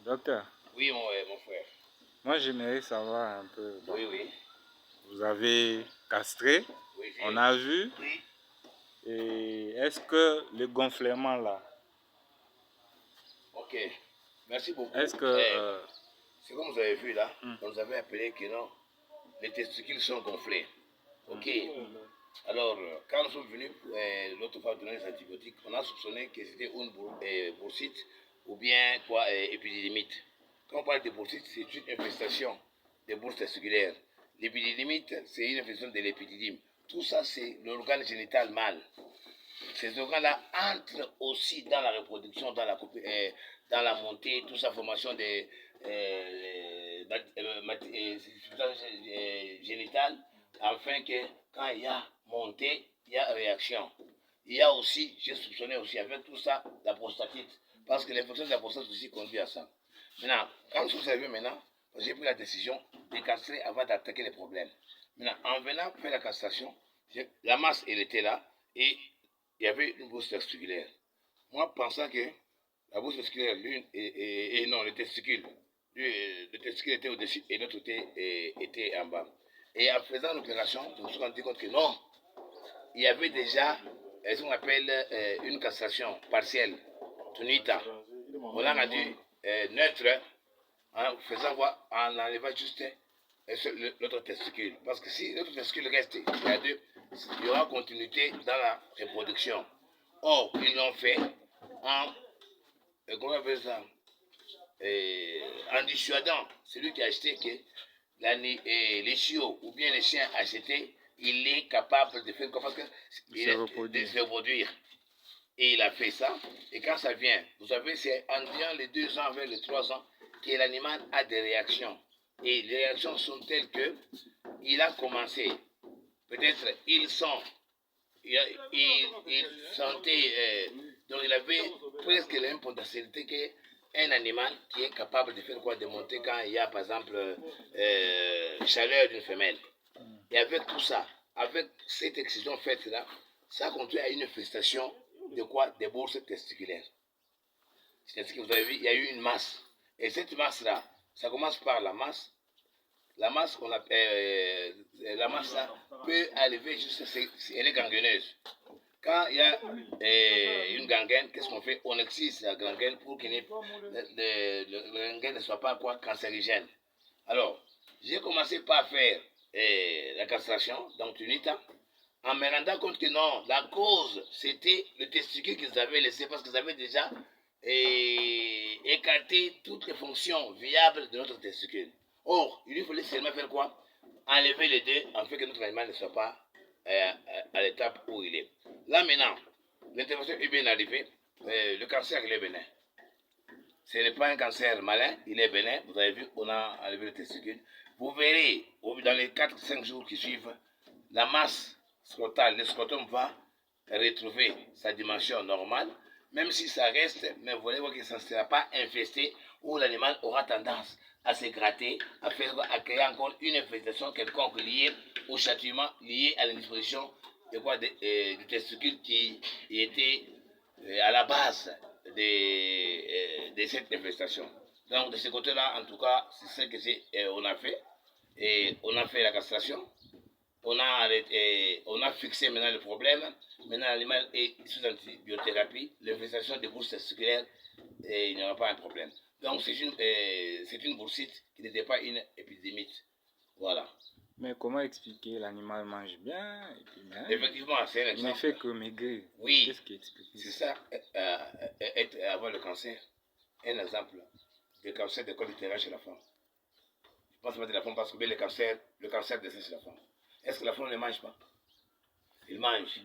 Docteur. Oui, mon frère. Moi, j'aimerais savoir un peu. Oui, oui. Vous avez castré, Oui, on a vu. Oui. Et est-ce que le gonflement là, Ok. Merci beaucoup. est-ce que... C'est comme vous avez vu là, on nous avait appelé que non, les testicules sont gonflés. Ok. Alors, quand nous sommes venus l'autre fois donner les antibiotiques, on a soupçonné que c'était une boursite ou bien quoi, épididymite. Quand on parle de boursite, c'est une infestation des bourses testiculaires. L'épididymite, c'est une infestation de l'épididyme. Tout ça, c'est l'organe génital mâle. Ces organes-là entrent aussi dans la reproduction, dans la montée, toute sa formation des substances génitales, afin que quand il y a montée, il y a réaction. Il y a aussi, j'ai soupçonné aussi avec tout ça, la prostatite, parce que l'infection de la prostate aussi conduit à ça. Maintenant, quand vous avez vu maintenant, j'ai pris la décision de castrer avant d'attaquer les problèmes. Maintenant, en venant faire la castration, la masse, elle était là, et il y avait une bourse testiculaire. Moi, pensant que la bourse testiculaire, l'une, et non, le testicule était au-dessus et l'autre était en bas. Et en faisant l'opération, je me suis rendu compte que non, il y avait déjà ce qu'on appelle une castration partielle, tunita. On l'a rendu neutre en faisant voir, en enlevant juste l'autre testicule. Parce que si l'autre testicule reste, il y aura continuité dans la reproduction. Or, ils l'ont fait en, comment on appelle ça, en dissuadant celui qui a acheté que les chiots ou bien les chiens achetés, il est capable de faire parce que de se reproduire. Et il a fait ça. Et quand ça vient, vous savez, c'est en disant les 2 ans vers les 3 ans que l'animal a des réactions. Et les réactions sont telles que il a commencé. Peut-être il sentait, donc il avait presque la même potentialité qu'un animal qui est capable de faire quoi, de monter quand il y a par exemple chaleur d'une femelle. Et avec tout ça, avec cette excision faite là, ça conduit à une infestation de quoi? Des bourses testiculaires. C'est-à-dire que vous avez vu, il y a eu une masse. Et cette masse-là, ça commence par la masse. La masse, la masse là, peut arriver juste, elle est gangreneuse. Quand il y a une gangrène, qu'est-ce qu'on fait? On excise la gangrène pour que le gangrène ne soit pas quoi, cancérigène. Alors, j'ai commencé par faire la castration, donc tunita, en me rendant compte que non, la cause, c'était le testicule qu'ils avaient laissé parce qu'ils avaient déjà écarté toutes les fonctions viables de notre testicule. Or, il lui fallait seulement faire quoi? Enlever les deux, afin que notre animal ne soit pas à l'étape où il est. Là maintenant, l'intervention est bien arrivée, le cancer il est bénin. Ce n'est pas un cancer malin, il est bénin. Vous avez vu, on a enlevé le testicule. Vous verrez, dans les 4-5 jours qui suivent, la masse scrotale, le scrotum va retrouver sa dimension normale, même si ça reste, mais vous allez voir que ça ne sera pas infesté, où l'animal aura tendance à se gratter, à créer encore une infestation quelconque liée au châtiment, liée à l'indisposition du testicule qui était à la base de cette infestation. Donc de ce côté-là, en tout cas, c'est ce que on a fait. Et on a fait la castration. On a fixé maintenant le problème. Maintenant, l'animal est sous antibiothérapie. L'infestation des bourses testiculaires, il n'y aura pas un problème. Donc c'est une boursite qui n'était pas une épidémite. Voilà. Mais comment expliquer? L'animal mange bien et puis même, effectivement, c'est un exemple. Il ne fait que maigrir. Oui. Qu'est-ce qui explique? C'est ça, avoir le cancer. Un exemple de cancer de col utérien chez la femme. Je pense pas de la femme parce que le cancer de sein chez la femme. Est-ce que la femme ne mange pas? Il mange.